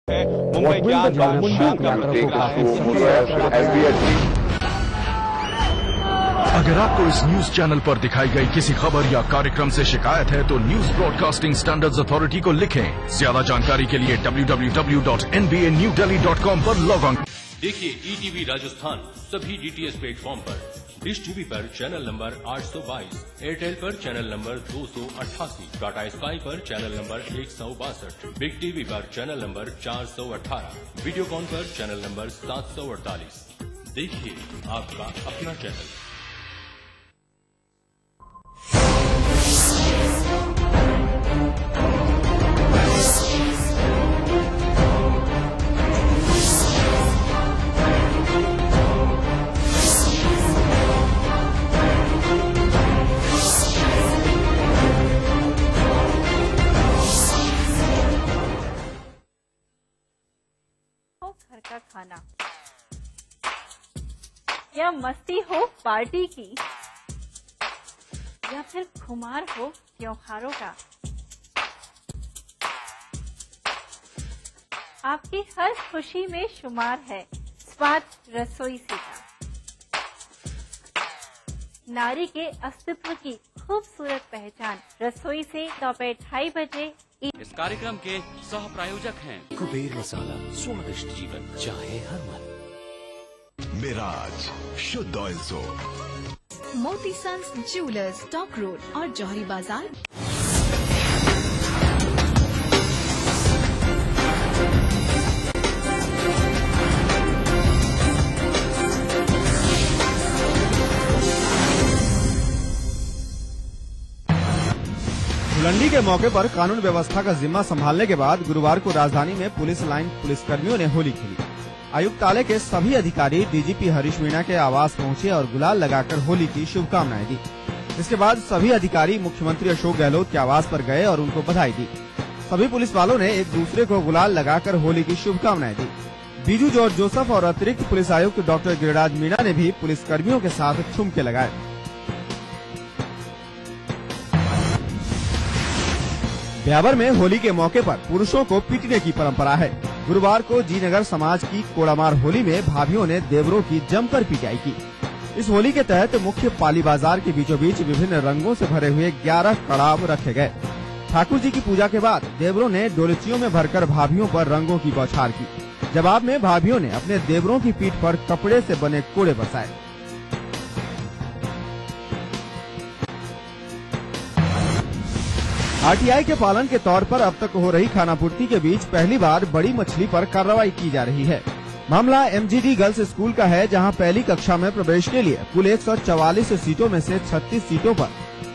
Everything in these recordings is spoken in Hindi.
मुंबई के अगर आपको इस न्यूज चैनल पर दिखाई गई किसी खबर या कार्यक्रम से शिकायत है तो न्यूज ब्रॉडकास्टिंग स्टैंडर्ड्स अथॉरिटी को लिखें। ज्यादा जानकारी के लिए www.nbanewdelhi.com पर लॉग ऑन। देखिए ईटीवी राजस्थान सभी डीटीएच प्लेटफॉर्म पर, डिश टीवी पर चैनल नंबर 822, एयरटेल पर चैनल नंबर 288, टाटा स्काई पर चैनल नंबर 162, बिग टीवी पर चैनल नंबर 418, वीडियोकॉन पर चैनल नंबर 748। देखिए आपका अपना चैनल। घर का खाना या मस्ती हो पार्टी की या फिर खुमार हो त्योहारों का, आपकी हर खुशी में शुमार है स्वाद रसोई से का। नारी के अस्तित्व की खूबसूरत पहचान रसोई से दोपहर 2:30 बजे। इस कार्यक्रम के सह प्रायोजक हैं कुबेर मसाला, स्वादिष्ट जीवन चाहे हर मन। मिराज शुद्ध ऑयल सोप, मोती सन्स ज्वेलर्स, टॉक रोड और जौहरी बाजार। धुलंडी के मौके पर कानून व्यवस्था का जिम्मा संभालने के बाद गुरुवार को राजधानी में पुलिस लाइन पुलिसकर्मियों ने होली खेली। आयुक्तालय के सभी अधिकारी डीजीपी हरीश मीणा के आवास पहुंचे और गुलाल लगाकर होली की शुभकामनाएं दी। इसके बाद सभी अधिकारी मुख्यमंत्री अशोक गहलोत के आवास पर गए और उनको बधाई दी। सभी पुलिस वालों ने एक दूसरे को गुलाल लगाकर होली की शुभकामनाएं दी। बीजू जॉर्ज जोसेफ और अतिरिक्त पुलिस आयुक्त डॉक्टर गिरिराज मीणा ने भी पुलिसकर्मियों के साथ ठुमके लगाए। ब्यावर में होली के मौके पर पुरुषों को पीटने की परंपरा है। गुरुवार को जी नगर समाज की कोड़ामार होली में भाभियों ने देवरों की जमकर पिटाई की। इस होली के तहत मुख्य पाली बाजार के बीचों बीच विभिन्न रंगों से भरे हुए 11 कड़ाव रखे गए। ठाकुर जी की पूजा के बाद देवरों ने डोलचियों में भरकर भाभियों पर रंगों की बौछार की। जवाब में भाभियों ने अपने देवरों की पीठ पर कपड़े से बने कोड़े बरसाए। आरटीआई के पालन के तौर पर अब तक हो रही खानापूर्ति के बीच पहली बार बड़ी मछली पर कार्रवाई की जा रही है। मामला एमजीडी गर्ल्स स्कूल का है, जहां पहली कक्षा में प्रवेश के लिए कुल 144 सीटों में से 36 सीटों पर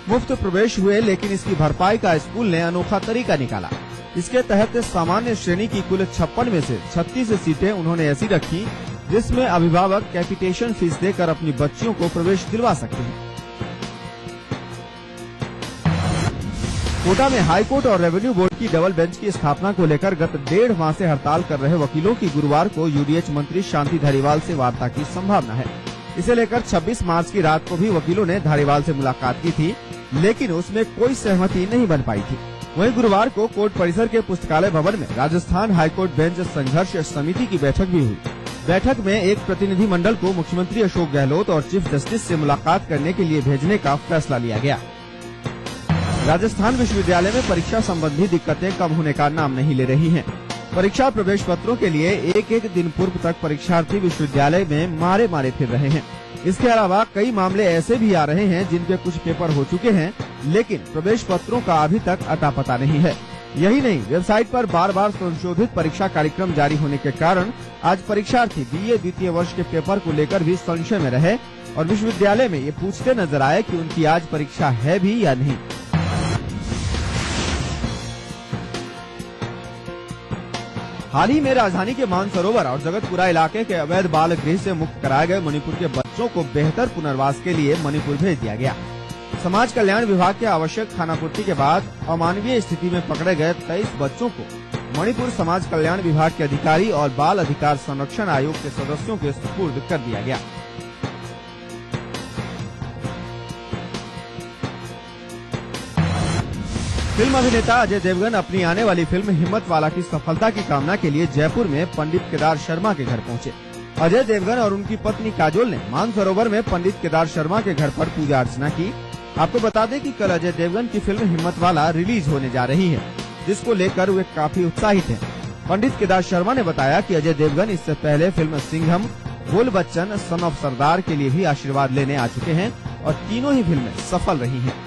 मुफ्त प्रवेश हुए, लेकिन इसकी भरपाई का स्कूल ने अनोखा तरीका निकाला। इसके तहत सामान्य श्रेणी की कुल 56 में से 36 सीटें उन्होंने ऐसी रखी जिसमें अभिभावक कैपिटेशन फीस देकर अपनी बच्चियों को प्रवेश दिलवा सकते हैं। कोटा में हाई कोर्ट और रेवेन्यू बोर्ड की डबल बेंच की स्थापना को लेकर गत 1.5 माह से हड़ताल कर रहे वकीलों की गुरुवार को यूडीएच मंत्री शांति धारीवाल से वार्ता की संभावना है। इसे लेकर 26 मार्च की रात को भी वकीलों ने धारीवाल से मुलाकात की थी, लेकिन उसमें कोई सहमति नहीं बन पाई थी। वहीं गुरुवार को कोर्ट परिसर के पुस्तकालय भवन में राजस्थान हाईकोर्ट बेंच संघर्ष समिति की बैठक भी हुई। बैठक में एक प्रतिनिधि मंडल को मुख्यमंत्री अशोक गहलोत और चीफ जस्टिस से मुलाकात करने के लिए भेजने का फैसला लिया गया। राजस्थान विश्वविद्यालय में परीक्षा संबंधी दिक्कतें कम होने का नाम नहीं ले रही हैं। परीक्षा प्रवेश पत्रों के लिए एक दिन पूर्व तक परीक्षार्थी विश्वविद्यालय में मारे फिर रहे हैं। इसके अलावा कई मामले ऐसे भी आ रहे हैं जिनके कुछ पेपर हो चुके हैं, लेकिन प्रवेश पत्रों का अभी तक अता पता नहीं है। यही नहीं, वेबसाइट पर बार संशोधित परीक्षा कार्यक्रम जारी होने के कारण आज परीक्षार्थी बीए द्वितीय वर्ष के पेपर को लेकर भी संशय में रहे और विश्वविद्यालय में ये पूछते नजर आए कि उनकी आज परीक्षा है भी या नहीं। हाल ही में राजधानी के मानसरोवर और जगतपुरा इलाके के अवैध बाल गृह से मुक्त कराए गए मणिपुर के बच्चों को बेहतर पुनर्वास के लिए मणिपुर भेज दिया गया। समाज कल्याण विभाग के आवश्यक खानापूर्ति के बाद अमानवीय स्थिति में पकड़े गए 23 बच्चों को मणिपुर समाज कल्याण विभाग के अधिकारी और बाल अधिकार संरक्षण आयोग के सदस्यों के सुपुर्द कर दिया गया। फिल्म अभिनेता अजय देवगन अपनी आने वाली फिल्म हिम्मत वाला की सफलता की कामना के लिए जयपुर में पंडित केदार शर्मा के घर पहुंचे। अजय देवगन और उनकी पत्नी काजोल ने मानसरोवर में पंडित केदार शर्मा के घर पर पूजा अर्चना की। आपको बता दें कि कल अजय देवगन की फिल्म हिम्मत वाला रिलीज होने जा रही है, जिसको लेकर वे काफी उत्साहित हैं। पंडित केदार शर्मा ने बताया कि अजय देवगन इससे पहले फिल्म सिंघम, बोल बच्चन, सन ऑफ सरदार के लिए भी आशीर्वाद लेने आ चुके हैं और तीनों ही फिल्में सफल रही हैं।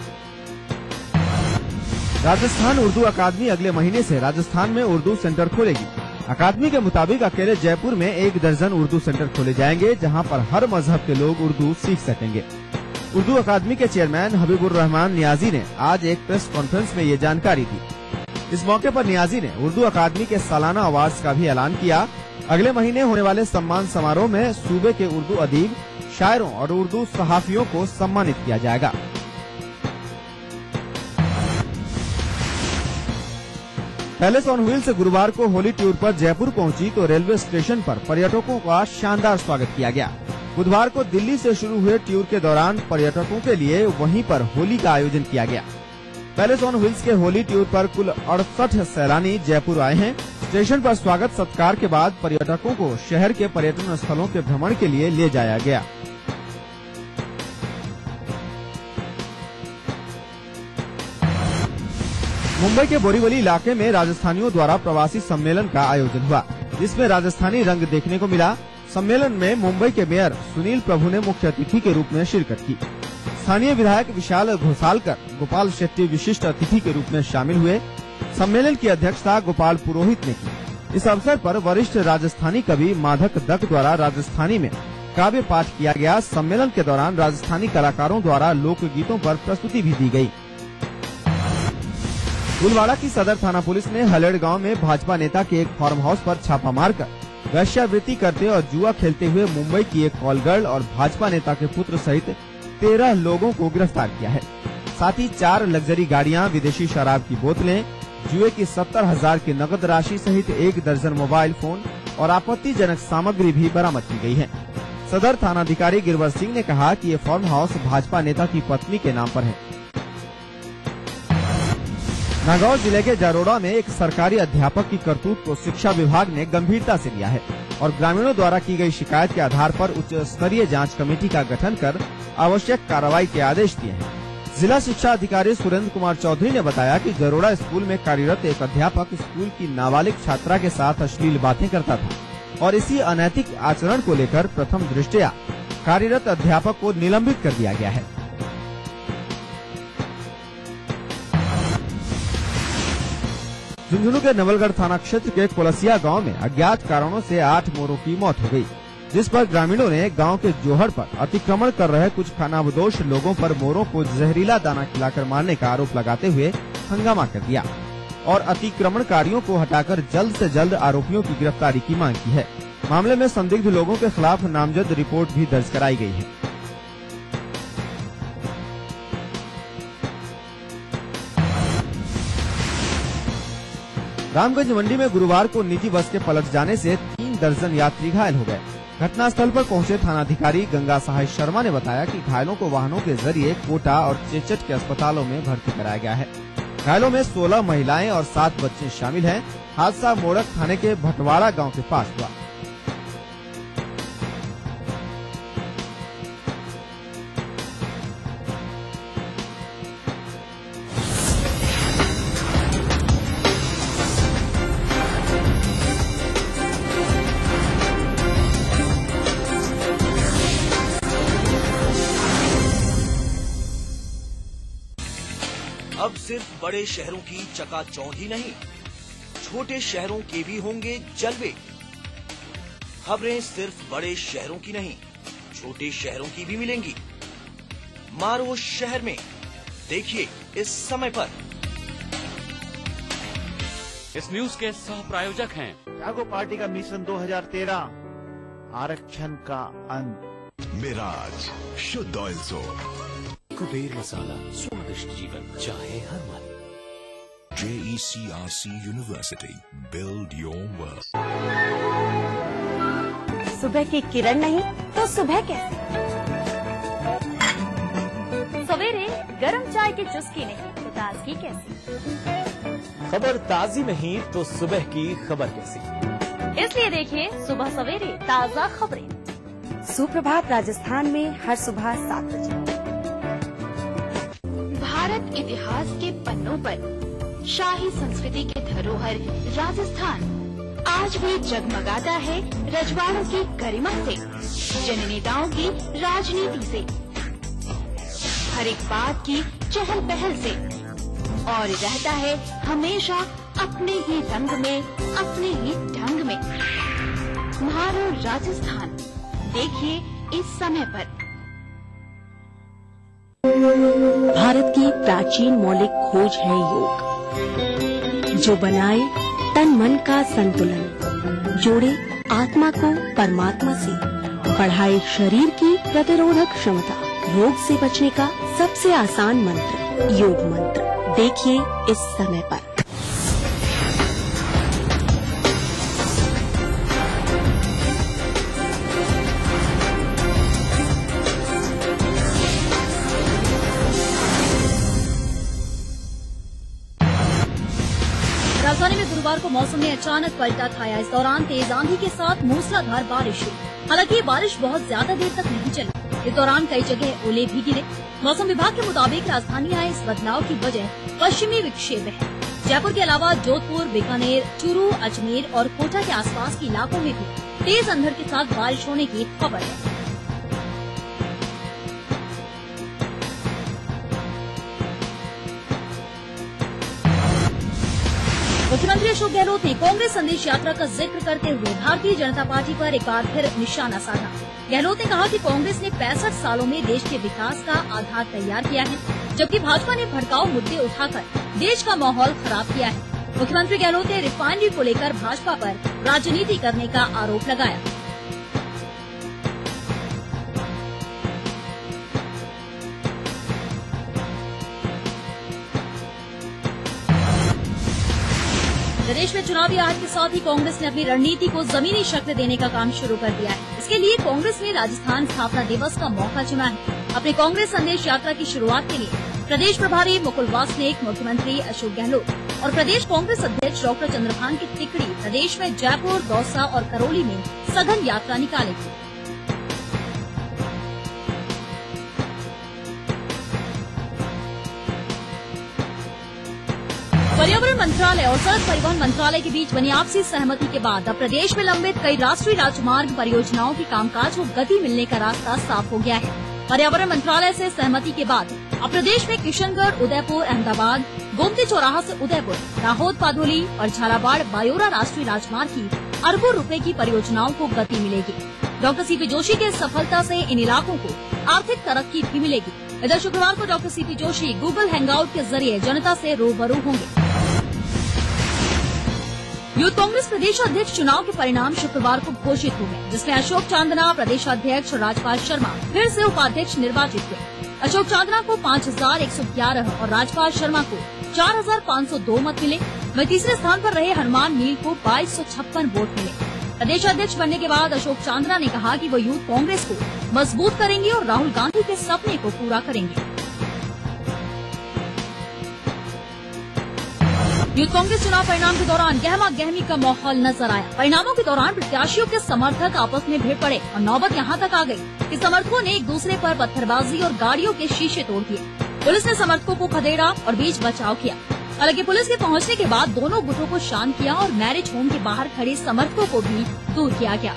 राजस्थान उर्दू अकादमी अगले महीने से राजस्थान में उर्दू सेंटर खोलेगी। अकादमी के मुताबिक अकेले जयपुर में 1 दर्जन उर्दू सेंटर खोले जाएंगे, जहां पर हर मजहब के लोग उर्दू सीख सकेंगे। उर्दू अकादमी के चेयरमैन हबीबुर रहमान नियाजी ने आज एक प्रेस कॉन्फ्रेंस में ये जानकारी दी। इस मौके पर नियाजी ने उर्दू अकादमी के सालाना अवार्ड्स का भी ऐलान किया। अगले महीने होने वाले सम्मान समारोह में सूबे के उर्दू अदीब, शायरों और उर्दू सहाफियों को सम्मानित किया जाएगा। पैलेस ऑन व्हील्स गुरुवार को होली टूर पर जयपुर पहुंची तो रेलवे स्टेशन पर पर्यटकों का शानदार स्वागत किया गया। बुधवार को दिल्ली से शुरू हुए टूर के दौरान पर्यटकों के लिए वहीं पर होली का आयोजन किया गया। पैलेस ऑन व्हील्स के होली टूर पर कुल 68 सैलानी जयपुर आए हैं। स्टेशन पर स्वागत सत्कार के बाद पर्यटकों को शहर के पर्यटन स्थलों के भ्रमण के लिए ले जाया गया। मुंबई के बोरीवली इलाके में राजस्थानियों द्वारा प्रवासी सम्मेलन का आयोजन हुआ, जिसमें राजस्थानी रंग देखने को मिला। सम्मेलन में मुंबई के मेयर सुनील प्रभु ने मुख्य अतिथि के रूप में शिरकत की। स्थानीय विधायक विशाल घोसालकर, गोपाल शेट्टी विशिष्ट अतिथि के रूप में शामिल हुए। सम्मेलन की अध्यक्षता गोपाल पुरोहित ने की। इस अवसर पर वरिष्ठ राजस्थानी कवि माधक दत्त द्वारा राजस्थानी में काव्य पाठ किया गया। सम्मेलन के दौरान राजस्थानी कलाकारों द्वारा लोकगीतों पर प्रस्तुति भी दी गयी। गुलवाड़ा की सदर थाना पुलिस ने हलेड़ गांव में भाजपा नेता के एक फार्म हाउस पर छापा मारकर वेश्यावृत्ति करते और जुआ खेलते हुए मुंबई की एक कॉल गर्ल और भाजपा नेता के पुत्र सहित 13 लोगों को गिरफ्तार किया है। साथ ही 4 लग्जरी गाड़ियां, विदेशी शराब की बोतलें, जुए की 70,000 की नकद राशि सहित 1 दर्जन मोबाइल फोन और आपत्तिजनक सामग्री भी बरामद की गई है। सदर थानाधिकारी गिरवर सिंह ने कहा कि ये फार्म हाउस भाजपा नेता की पत्नी के नाम पर है। नागौर जिले के जारोड़ा में एक सरकारी अध्यापक की करतूत को शिक्षा विभाग ने गंभीरता से लिया है और ग्रामीणों द्वारा की गई शिकायत के आधार पर उच्च स्तरीय जांच कमेटी का गठन कर आवश्यक कार्रवाई के आदेश दिए हैं। जिला शिक्षा अधिकारी सुरेंद्र कुमार चौधरी ने बताया कि जारोड़ा स्कूल में कार्यरत एक अध्यापक स्कूल की नाबालिग छात्रा के साथ अश्लील बातें करता था और इसी अनैतिक आचरण को लेकर प्रथम दृष्टया कार्यरत अध्यापक को निलंबित कर दिया गया है। झुंझुनू के नवलगढ़ थाना क्षेत्र के कोलसिया गांव में अज्ञात कारणों से 8 मोरों की मौत हो गई, जिस पर ग्रामीणों ने गांव के जोहड़ पर अतिक्रमण कर रहे कुछ खानाबदोश लोगों पर मोरों को जहरीला दाना खिलाकर मारने का आरोप लगाते हुए हंगामा कर दिया और अतिक्रमणकारियों को हटाकर जल्द से जल्द आरोपियों की गिरफ्तारी की मांग की है। मामले में संदिग्ध लोगों के खिलाफ नामजद रिपोर्ट भी दर्ज कराई गई है। रामगंज मंडी में गुरुवार को निजी बस के पलट जाने से 3 दर्जन यात्री घायल हो गए। घटनास्थल पर पहुंचे थानाधिकारी गंगा सहाय शर्मा ने बताया कि घायलों को वाहनों के जरिए कोटा और चेचट के अस्पतालों में भर्ती कराया गया है। घायलों में 16 महिलाएं और 7 बच्चे शामिल हैं। हादसा मोड़क थाने के भटवाड़ा गांव के पास हुआ। अब सिर्फ बड़े शहरों की चकाचौंध ही नहीं, छोटे शहरों के भी होंगे जलवे। खबरें सिर्फ बड़े शहरों की नहीं, छोटे शहरों की भी मिलेंगी। मारो शहर में देखिए इस समय पर। इस न्यूज के सह प्रायोजक हैं जागो पार्टी का मिशन 2013, आरक्षण का अंत। मिराज शुद्ध ऑयल सोप, कुबेर मसाला, स्वादिष्ट जीवन चाहे हर मन। JECRC University, build your world. सुबह की किरण नहीं तो सुबह कैसे? सवेरे गरम चाय की चुस्की नहीं तो ताजगी कैसी। खबर ताजी नहीं तो सुबह की खबर कैसी। इसलिए देखिए सुबह सवेरे ताज़ा खबरें। सुप्रभात राजस्थान में हर सुबह 7 बजे। भारत इतिहास के पन्नों पर शाही संस्कृति के धरोहर राजस्थान आज भी जगमगाता है रजवाड़ों की गरिमा से, जननेताओं की राजनीति से, हर एक बात की चहल पहल से, और रहता है हमेशा अपने ही रंग में, अपने ही ढंग में। म्हारो राजस्थान देखिए इस समय पर। भारत की प्राचीन मौलिक खोज है योग, जो बनाए तन मन का संतुलन, जोड़े आत्मा को परमात्मा से, बढ़ाए शरीर की प्रतिरोधक क्षमता। रोग से बचने का सबसे आसान मंत्र योग मंत्र। देखिए इस समय पर। राजधानी में गुरुवार को मौसम ने अचानक पलटा खाया। इस दौरान तेज आंधी के साथ मूसलाधार बारिश हुई। हालांकि ये बारिश बहुत ज्यादा देर तक नहीं चली। इस दौरान कई जगह ओले भी गिरे। मौसम विभाग के मुताबिक राजधानी आए इस बदलाव की वजह पश्चिमी विक्षेप है। जयपुर के अलावा जोधपुर, बीकानेर, चूरू, अजमेर और कोटा के आसपास के इलाकों में भी तेज अंधड़ के साथ बारिश होने की खबर है। मुख्यमंत्री अशोक गहलोत ने कांग्रेस संदेश यात्रा का जिक्र करते हुए भारतीय जनता पार्टी पर एक बार फिर निशाना साधा। गहलोत ने कहा कि कांग्रेस ने 65 सालों में देश के विकास का आधार तैयार किया है, जबकि भाजपा ने भड़काऊ मुद्दे उठाकर देश का माहौल खराब किया है। मुख्यमंत्री गहलोत ने रिफाइनरी को लेकर भाजपा पर राजनीति करने का आरोप लगाया। प्रदेश में चुनावी आहट के साथ ही कांग्रेस ने अपनी रणनीति को जमीनी शक्ल देने का काम शुरू कर दिया है। इसके लिए कांग्रेस ने राजस्थान स्थापना दिवस का मौका चुना है। अपने कांग्रेस संदेश यात्रा की शुरुआत के लिए प्रदेश प्रभारी मुकुल वासनिक, मुख्यमंत्री अशोक गहलोत और प्रदेश कांग्रेस अध्यक्ष डॉक्टर चंद्रभान की तिकड़ी प्रदेश में जयपुर, दौसा और करौली में सघन यात्रा निकालेगी। पर्यावरण मंत्रालय और सड़क परिवहन मंत्रालय के बीच बनी आपसी सहमति के बाद अब प्रदेश में लंबित कई राष्ट्रीय राजमार्ग परियोजनाओं की कामकाज को गति मिलने का रास्ता साफ हो गया है। पर्यावरण मंत्रालय से सहमति के बाद अब प्रदेश में किशनगढ़, उदयपुर, अहमदाबाद, गोमती चौराहा से उदयपुर, दाहोद, पाधोली और झालावाड़ बायोरा राष्ट्रीय राजमार्ग की अरबों रुपए की परियोजनाओं को गति मिलेगी। डॉक्टर सीपी जोशी के सफलता से इन इलाकों को आर्थिक तरक्की भी मिलेगी। इधर शुक्रवार को doctor CP Joshi Google hangout के जरिए जनता से रूबरू होंगे। यूथ कांग्रेस प्रदेश अध्यक्ष चुनाव के परिणाम शुक्रवार को घोषित हो गए, जिसमें अशोक चांदना प्रदेशाध्यक्ष और राजपाल शर्मा फिर से उपाध्यक्ष निर्वाचित हुए। अशोक चांदना को 5111 और राजपाल शर्मा को 4502 मत मिले। वहीं तीसरे स्थान पर रहे हनुमान मील को 2256 वोट मिले। प्रदेश अध्यक्ष बनने के बाद अशोक चांदना ने कहा कि वो यूथ कांग्रेस को मजबूत करेंगे और राहुल गांधी के सपने को पूरा करेंगे। यूथ कांग्रेस चुनाव परिणाम के दौरान गहमा गहमी का माहौल नजर आया। परिणामों के दौरान प्रत्याशियों के समर्थक आपस में भिड़ पड़े और नौबत यहां तक आ गई कि समर्थकों ने एक दूसरे पर पत्थरबाजी और गाड़ियों के शीशे तोड़ दिए। पुलिस ने समर्थकों को खदेड़ा और बीच बचाव किया। हालांकि पुलिस के पहुंचने के बाद दोनों गुटों को शांत किया और मैरिज होम के बाहर खड़े समर्थकों को भी दूर किया गया।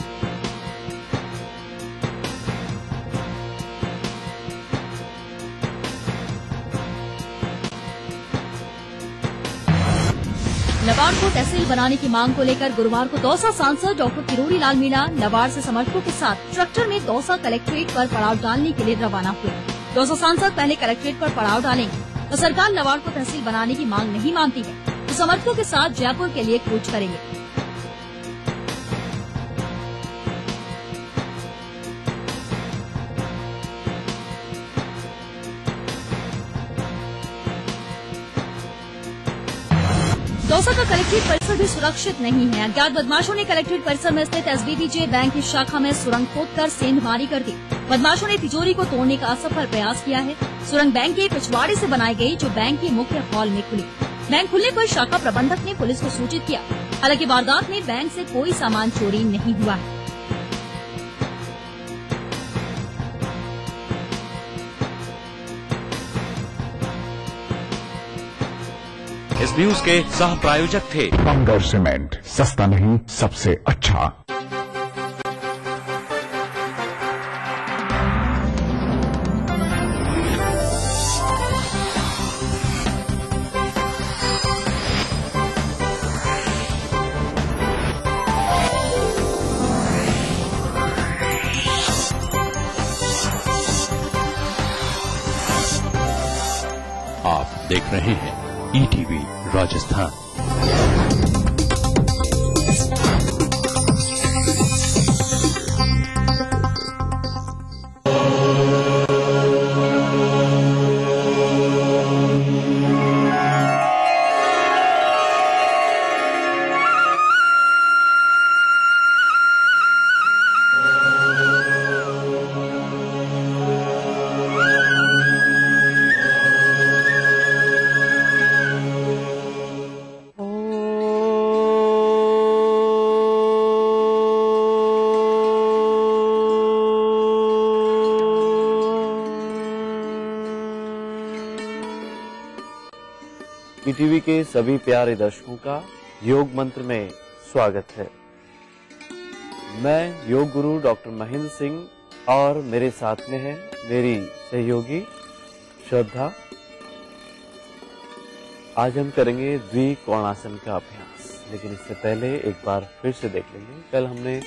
नवाड़ को तहसील बनाने की मांग को लेकर गुरुवार को दौसा सांसद डॉक्टर किरोड़ी लाल मीणा नवाड़ से समर्थकों के साथ ट्रैक्टर में दौसा कलेक्ट्रेट पर पड़ाव डालने के लिए रवाना हुए। दौसा सांसद पहले कलेक्ट्रेट पर पड़ाव डालेंगे तो सरकार नवाड़ को तहसील बनाने की मांग नहीं मानती है तो समर्थकों के साथ जयपुर के लिए कूच करेंगे। दौसा का कलेक्ट्रेट परिसर भी सुरक्षित नहीं है। अज्ञात बदमाशों ने कलेक्ट्रेट परिसर में स्थित SBBJ बैंक की शाखा में सुरंग खोदकर सेंधमारी कर दी। बदमाशों ने तिजोरी को तोड़ने का असफल प्रयास किया है। सुरंग बैंक के पिछवाड़े से बनाई गई, जो बैंक के मुख्य हॉल में खुली। बैंक खुलने पर शाखा प्रबंधक ने पुलिस को सूचित किया। हालांकि वारदात में बैंक से कोई सामान चोरी नहीं हुआ है। इस न्यूज के सह प्रायोजक थे बंगर सीमेंट, सस्ता नहीं सबसे अच्छा। आप देख रहे हैं ETV राजस्थान। ETV के सभी प्यारे दर्शकों का योग मंत्र में स्वागत है। मैं योग गुरु डॉक्टर महेंद्र सिंह और मेरे साथ में है मेरी सहयोगी श्रद्धा। आज हम करेंगे द्विकोणासन का अभ्यास, लेकिन इससे पहले एक बार फिर से देख लेंगे कल हमने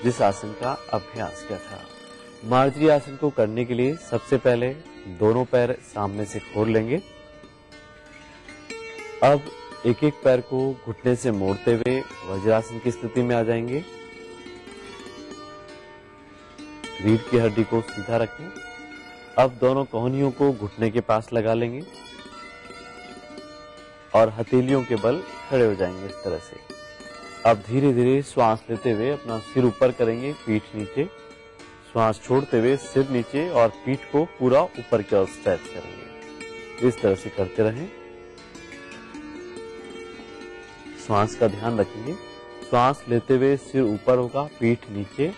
जिस आसन का अभ्यास किया था। मार्जरी आसन को करने के लिए सबसे पहले दोनों पैर सामने से खोल लेंगे। अब एक एक पैर को घुटने से मोड़ते हुए वज्रासन की स्थिति में आ जाएंगे। रीढ़ की हड्डी को सीधा रखें। अब दोनों कोहनियों को घुटने के पास लगा लेंगे और हथेलियों के बल खड़े हो जाएंगे इस तरह से। अब धीरे धीरे श्वास लेते हुए अपना सिर ऊपर करेंगे, पीठ नीचे। श्वास छोड़ते हुए सिर नीचे और पीठ को पूरा ऊपर की ओर स्ट्रेच करेंगे। इस तरह से करते रहें। श्वास का ध्यान रखेंगे। श्वास लेते हुए सिर ऊपर होगा, पीठ नीचे।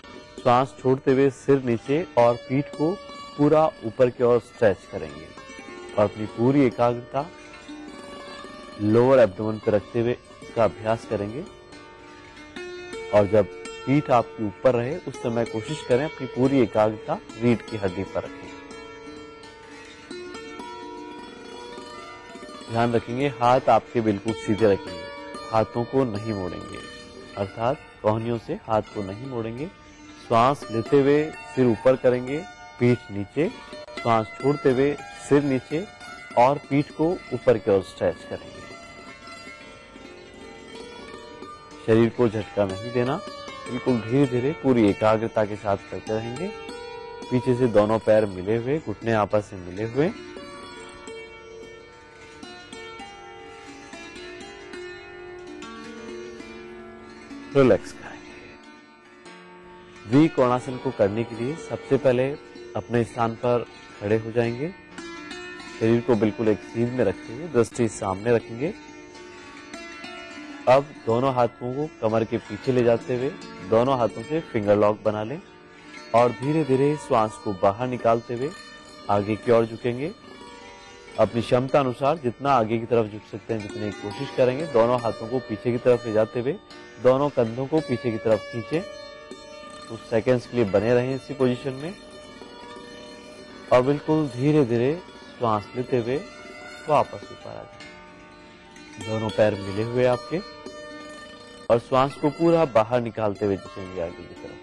श्वास छोड़ते हुए सिर नीचे और पीठ को पूरा ऊपर की ओर स्ट्रेच करेंगे और अपनी पूरी एकाग्रता लोअर एब्डोमेन पर रखते हुए इसका अभ्यास करेंगे। और जब पीठ आपकी ऊपर रहे उस समय कोशिश करें अपनी पूरी एकाग्रता रीढ़ की हड्डी पर रखें। ध्यान रखेंगे हाथ आपके बिल्कुल सीधे रखेंगे, हाथों को नहीं मोड़ेंगे, अर्थात कोहनियों से हाथ को नहीं मोड़ेंगे। श्वास लेते हुए सिर ऊपर करेंगे, पीठ नीचे। श्वास छोड़ते हुए सिर नीचे और पीठ को ऊपर की ओर स्ट्रेच करेंगे। शरीर को झटका नहीं देना, बिल्कुल धीरे धीरे पूरी एकाग्रता के साथ करते रहेंगे। पीछे से दोनों पैर मिले हुए, घुटने आपस में मिले हुए। रिलैक्स करेंगे। द्विकोणासन को करने के लिए सबसे पहले अपने स्थान पर खड़े हो जाएंगे। शरीर को बिल्कुल एक सीध में रखते हुए दृष्टि सामने रखेंगे। अब दोनों हाथों को कमर के पीछे ले जाते हुए दोनों हाथों से फिंगर लॉक बना लें और धीरे धीरे श्वास को बाहर निकालते हुए आगे की ओर झुकेंगे। अपनी क्षमता अनुसार जितना आगे की तरफ झुक सकते हैं झुकने की कोशिश करेंगे। दोनों हाथों को पीछे की तरफ ले जाते हुए दोनों कंधों को पीछे की तरफ खींचे। कुछ सेकंड्स के लिए बने रहें इसी पोजीशन में और बिल्कुल धीरे धीरे श्वास लेते हुए वापस ऊपर आ जाए। दोनों पैर मिले हुए आपके और श्वास को पूरा बाहर निकालते हुए झुकेंगे आगे की तरफ।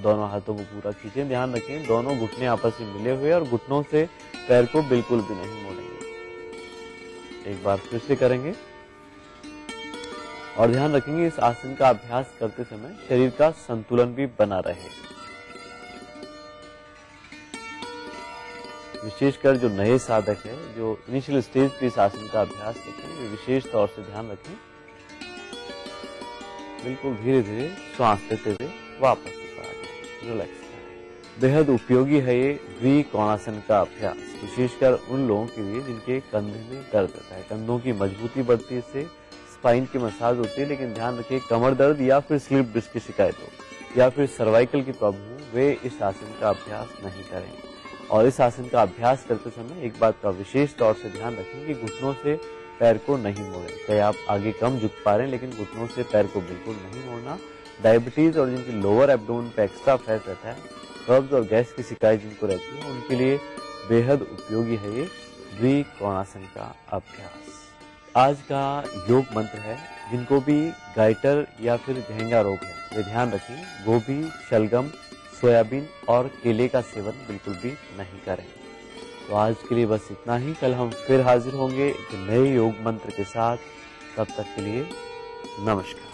दोनों हाथों को पूरा खींचें। ध्यान रखें दोनों घुटने आपस में मिले हुए और घुटनों से पैर को बिल्कुल भी नहीं मोड़ेंगे। एक बार फिर से करेंगे और ध्यान रखेंगे इस आसन का अभ्यास करते समय शरीर का संतुलन भी बना रहे। विशेषकर जो नए साधक है, जो इनिशियल स्टेज पे इस आसन का अभ्यास करते हैं, वे विशेष तौर से ध्यान रखें। बिल्कुल धीरे धीरे श्वास लेते हुए वापस ऊपर आ जाए, रिलैक्स करें। बेहद उपयोगी है ये द्विकोणासन का अभ्यास, विशेषकर उन लोगों के लिए जिनके कंधे में दर्द रहता है। कंधों की मजबूती बढ़ती है, इससे स्पाइन की मसाज होती है, लेकिन ध्यान रखिए कमर दर्द या फिर स्लिप डिस्क की शिकायत हो या फिर सर्वाइकल की प्रॉब्लम हो, वे इस आसन का अभ्यास नहीं करें। और इस आसन का अभ्यास करते समय एक बात का विशेष तौर से ध्यान रखें कि घुटनों से पैर को नहीं मोड़ें। चाहे आप आगे कम झुक पा रहे हैं, लेकिन घुटनों से पैर को बिल्कुल नहीं मोड़ना। डायबिटीज और जिनकी लोअर एब्डोमेन पे एक्स्ट्रा फैट रहता है, कब्ज और गैस की शिकायत जिनको रहती है, उनके लिए बेहद उपयोगी है ये द्विकोणासन का अभ्यास। आज का योग मंत्र है, जिनको भी गाइटर या फिर झेंगा रोग है, वे ध्यान रखें गोभी, शलगम, सोयाबीन और केले का सेवन बिल्कुल भी नहीं करें। तो आज के लिए बस इतना ही। कल हम फिर हाजिर होंगे एक नए योग मंत्र के साथ। तब तक के लिए नमस्कार।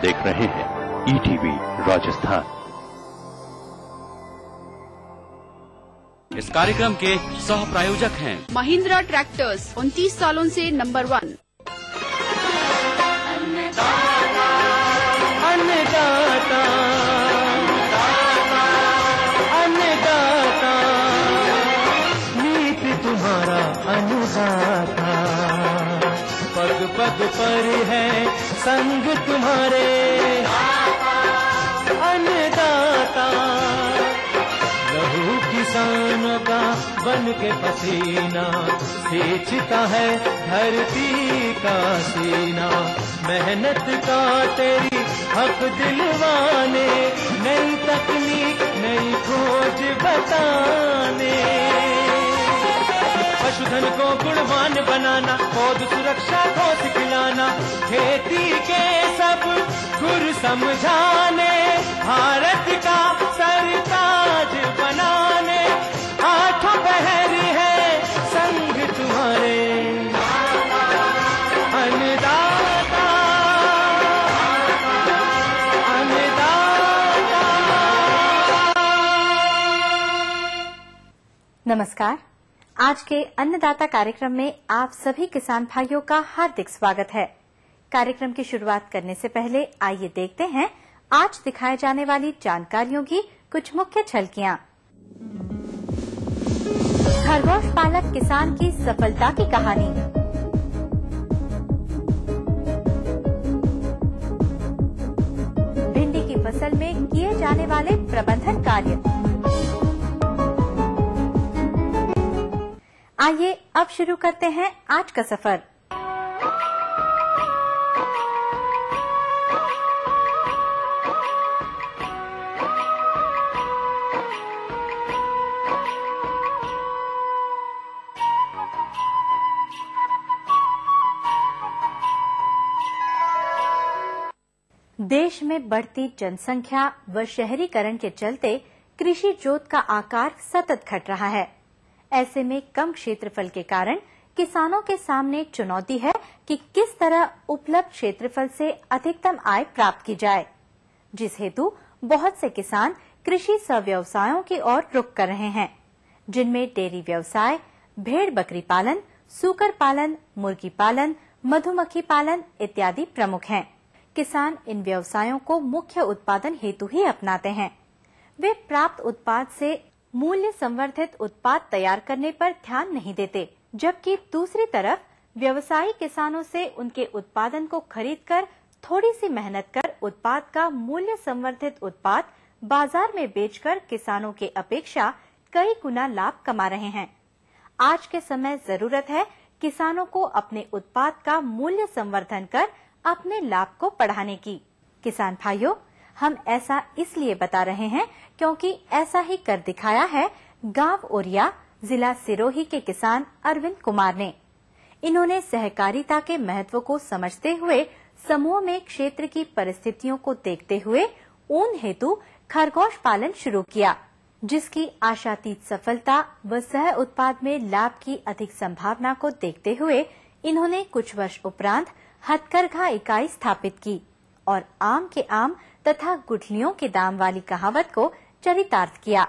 देख रहे हैं ईटीवी राजस्थान। इस कार्यक्रम के सह प्रायोजक हैं महिंद्रा ट्रैक्टर्स, 29 सालों से नंबर 1। अन्नदाता अन्नदाता नीत तुम्हारा अन्नदाता, पग पग पर है संग तुम्हारे अन्नदाता। लहू किसानों का बन के पसीना सींचता है धरती का सीना। मेहनत का तेरी हक दिलवाने, नई तकनीक नई खोज बताने। पशुधन को गुणवान बनाना, पौध सुरक्षा को सिखलाना, खेती के सब गुर समझाने, भारत का सरताज बनाने। आठों पहर है संग तुम्हारे अन्नदाता अन्नदाता। नमस्कार। आज के अन्नदाता कार्यक्रम में आप सभी किसान भाइयों का हार्दिक स्वागत है। कार्यक्रम की शुरुआत करने से पहले आइए देखते हैं आज दिखाए जाने वाली जानकारियों की कुछ मुख्य झलकियां। खरगोश पालक किसान की सफलता की कहानी। भिंडी की फसल में किए जाने वाले प्रबंधन कार्य। आइए अब शुरू करते हैं आज का सफर। देश में बढ़ती जनसंख्या व शहरीकरण के चलते कृषि जोत का आकार सतत घट रहा है। ऐसे में कम क्षेत्रफल के कारण किसानों के सामने चुनौती है कि किस तरह उपलब्ध क्षेत्रफल से अधिकतम आय प्राप्त की जाए, जिस हेतु बहुत से किसान कृषि सव्यवसायों की ओर रुख कर रहे हैं, जिनमें डेयरी व्यवसाय, भेड़ बकरी पालन, सूकर पालन, मुर्गी पालन, मधुमक्खी पालन इत्यादि प्रमुख हैं। किसान इन व्यवसायों को मुख्य उत्पादन हेतु ही अपनाते हैं। वे प्राप्त उत्पाद से मूल्य संवर्धित उत्पाद तैयार करने पर ध्यान नहीं देते, जबकि दूसरी तरफ व्यवसायी किसानों से उनके उत्पादन को खरीदकर थोड़ी सी मेहनत कर उत्पाद का मूल्य संवर्धित उत्पाद बाजार में बेचकर किसानों के अपेक्षा कई गुना लाभ कमा रहे हैं। आज के समय जरूरत है किसानों को अपने उत्पाद का मूल्य संवर्धन कर अपने लाभ को बढ़ाने की। किसान भाइयों, हम ऐसा इसलिए बता रहे हैं क्योंकि ऐसा ही कर दिखाया है गांव ओरिया, जिला सिरोही के किसान अरविंद कुमार ने। इन्होंने सहकारिता के महत्व को समझते हुए समूह में क्षेत्र की परिस्थितियों को देखते हुए ऊन हेतु खरगोश पालन शुरू किया, जिसकी आशातीत सफलता व सह उत्पाद में लाभ की अधिक संभावना को देखते हुए इन्होंने कुछ वर्ष उपरांत हथकरघा इकाई स्थापित की और आम के आम तथा गुठलियों के दाम वाली कहावत को चरितार्थ किया।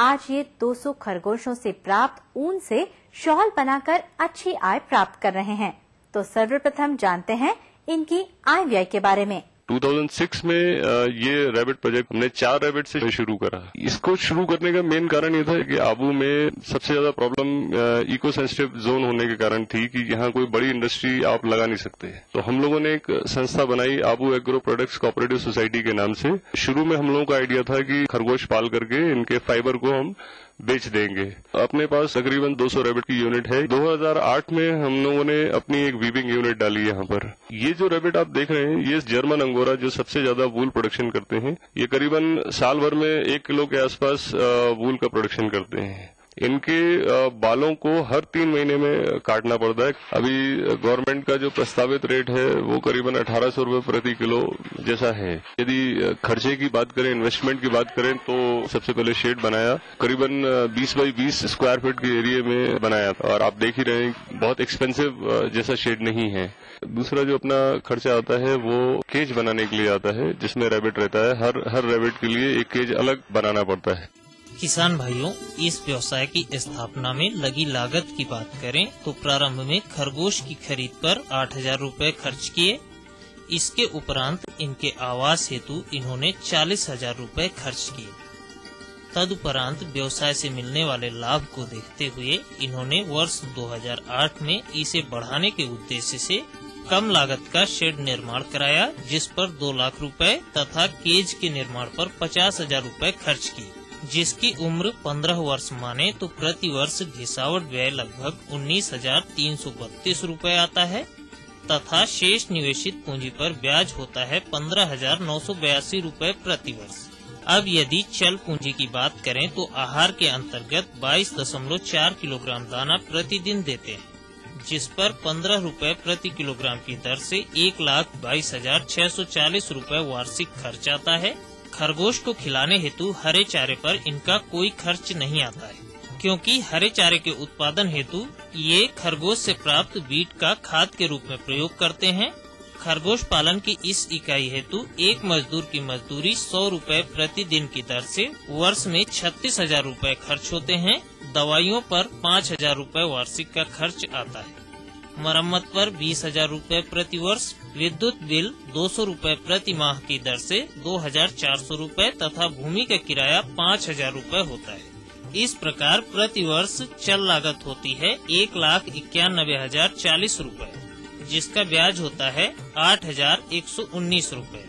आज ये 200 खरगोशों से प्राप्त ऊन से शॉल बनाकर अच्छी आय प्राप्त कर रहे हैं। तो सर्वप्रथम जानते हैं इनकी आय व्यय के बारे में। 2006 में ये रैबिट प्रोजेक्ट हमने 4 रैबिट से शुरू करा। इसको शुरू करने का मेन कारण ये था कि आबू में सबसे ज्यादा प्रॉब्लम इको सेंसिटिव जोन होने के कारण थी कि यहाँ कोई बड़ी इंडस्ट्री आप लगा नहीं सकते। तो हम लोगों ने एक संस्था बनाई Abu agro products cooperative society के नाम से। शुरू में हम लोगों का आइडिया था कि खरगोश पाल करके इनके फाइबर को हम बेच देंगे। अपने पास तकरीबन 200 रैबिट की यूनिट है। 2008 में हम लोगों ने अपनी एक वीविंग यूनिट डाली यहाँ पर। ये जो रैबिट आप देख रहे हैं ये जर्मन अंगोरा जो सबसे ज्यादा वूल प्रोडक्शन करते हैं, ये करीबन साल भर में 1 किलो के आसपास वूल का प्रोडक्शन करते हैं। इनके बालों को हर 3 महीने में काटना पड़ता है। अभी गवर्नमेंट का जो प्रस्तावित रेट है वो करीबन 1800 रुपए प्रति किलो जैसा है। यदि खर्चे की बात करें, इन्वेस्टमेंट की बात करें, तो सबसे पहले शेड बनाया, करीबन 20 बाई 20 स्क्वायर फीट के एरिया में बनाया था और आप देख ही रहे हैं बहुत एक्सपेंसिव जैसा शेड नहीं है। दूसरा जो अपना खर्चा आता है वो केज बनाने के लिए आता है, जिसमें रैबिट रहता है। हर रैबिट के लिए एक केज अलग बनाना पड़ता है। किसान भाइयों, इस व्यवसाय की स्थापना में लगी लागत की बात करें तो प्रारंभ में खरगोश की खरीद पर 8,000 रुपए खर्च किए। इसके उपरांत इनके आवास हेतु इन्होंने 40,000 रुपए खर्च किए। तदुपरांत व्यवसाय से मिलने वाले लाभ को देखते हुए इन्होंने वर्ष 2008 में इसे बढ़ाने के उद्देश्य से कम लागत का शेड निर्माण कराया, जिस पर 2 लाख रुपए तथा केज के निर्माण पर 50,000 रुपए खर्च किए। जिसकी उम्र 15 वर्ष माने तो प्रति वर्ष घिसावट व्यय लगभग 19,332 रुपए आता है तथा शेष निवेशित पूंजी पर ब्याज होता है 15,982 रुपए प्रति वर्ष। अब यदि चल पूंजी की बात करें तो आहार के अंतर्गत 22.4 किलोग्राम दाना प्रतिदिन देते हैं, जिस पर 15 रुपए प्रति किलोग्राम की दर से 1,22,640 रुपए वार्षिक खर्च आता है। खरगोश को खिलाने हेतु हरे चारे पर इनका कोई खर्च नहीं आता है, क्योंकि हरे चारे के उत्पादन हेतु ये खरगोश से प्राप्त बीट का खाद के रूप में प्रयोग करते हैं। खरगोश पालन की इस इकाई हेतु एक मजदूर की मजदूरी 100 रुपए प्रतिदिन की दर से वर्ष में 36,000 रुपए खर्च होते हैं। दवाइयों पर 5,000 रुपए वार्षिक का खर्च आता है। मरम्मत पर 20,000 रुपए प्रति वर्ष, विद्युत बिल 200 रुपए प्रति माह की दर से 2,400 रुपए तथा भूमि का किराया 5,000 रुपए होता है। इस प्रकार प्रति वर्ष चल लागत होती है 1,91,040 रुपए, जिसका ब्याज होता है 8,119 रुपए।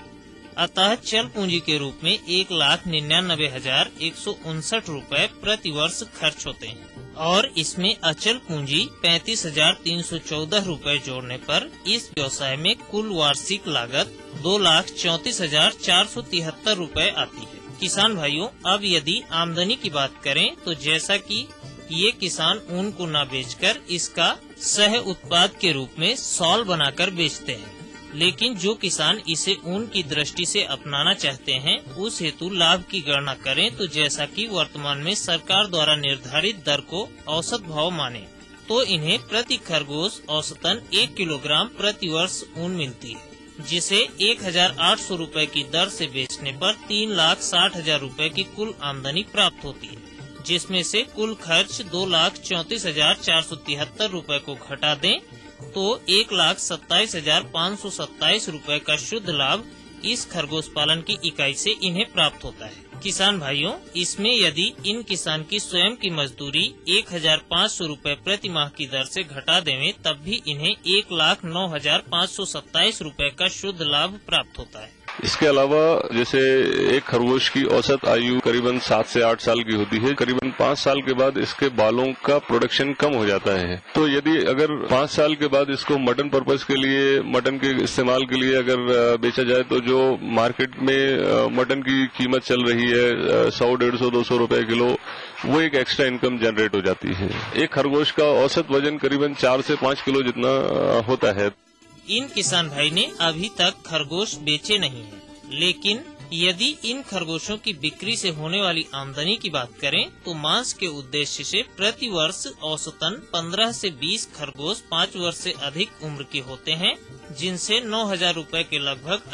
अतः चल पूंजी के रूप में 1,99,159 रुपए प्रति वर्ष खर्च होते हैं और इसमें अचल पूंजी 35,314 रुपए जोड़ने पर इस व्यवसाय में कुल वार्षिक लागत 2,34,473 रुपए आती है। किसान भाइयों, अब यदि आमदनी की बात करें तो जैसा कि ये किसान ऊन को न बेचकर इसका सह उत्पाद के रूप में शॉल बनाकर बेचते हैं, लेकिन जो किसान इसे ऊन की दृष्टि से अपनाना चाहते हैं उस हेतु लाभ की गणना करें तो जैसा कि वर्तमान में सरकार द्वारा निर्धारित दर को औसत भाव माने तो इन्हें प्रति खरगोश औसतन 1 किलोग्राम प्रति वर्ष ऊन मिलती है, जिसे 1,800 रुपए की दर से बेचने पर 3,60,000 रुपए की कुल आमदनी प्राप्त होती है, जिसमें से कुल खर्च 2,34,473 रुपए को घटा दें तो 1,27,527 रुपए का शुद्ध लाभ इस खरगोश पालन की इकाई से इन्हें प्राप्त होता है। किसान भाइयों, इसमें यदि इन किसान की स्वयं की मजदूरी 1,500 रुपए प्रति माह की दर से घटा देवें तब भी इन्हें 1,09,527 रुपए का शुद्ध लाभ प्राप्त होता है। इसके अलावा जैसे एक खरगोश की औसत आयु करीबन 7 से 8 साल की होती है, करीबन 5 साल के बाद इसके बालों का प्रोडक्शन कम हो जाता है। तो यदि अगर 5 साल के बाद इसको मटन पर्पज के लिए, मटन के इस्तेमाल के लिए अगर बेचा जाए तो जो मार्केट में मटन की कीमत चल रही है 100, 150, 200 रुपए किलो, वो एक एक्स्ट्रा इनकम जनरेट हो जाती है। एक खरगोश का औसत वजन करीबन 4 से 5 किलो जितना होता है। इन किसान भाई ने अभी तक खरगोश बेचे नहीं है, लेकिन यदि इन खरगोशों की बिक्री से होने वाली आमदनी की बात करें तो मांस के उद्देश्य से प्रति वर्ष औसतन 15 से 20 खरगोश 5 वर्ष से अधिक उम्र के होते हैं, जिनसे 9,000 रुपए के लगभग